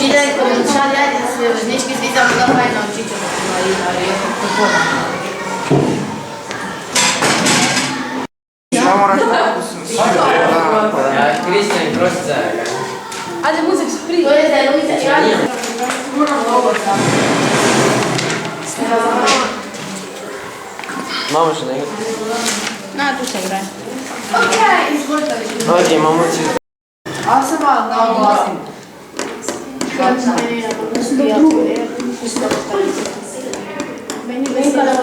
Cine cominciare, ajde da se nički zvizamo da fajno čićemo i Ja moraš tako su Ja, Kristijan i Krosica. Ajde, muzik su prije. To je da je Luisa Čanica. Mamo što nego? Na, tu se igraj. Okej, izvolite. Okej, mamo ću... A sam malo da oglasim. Meni kada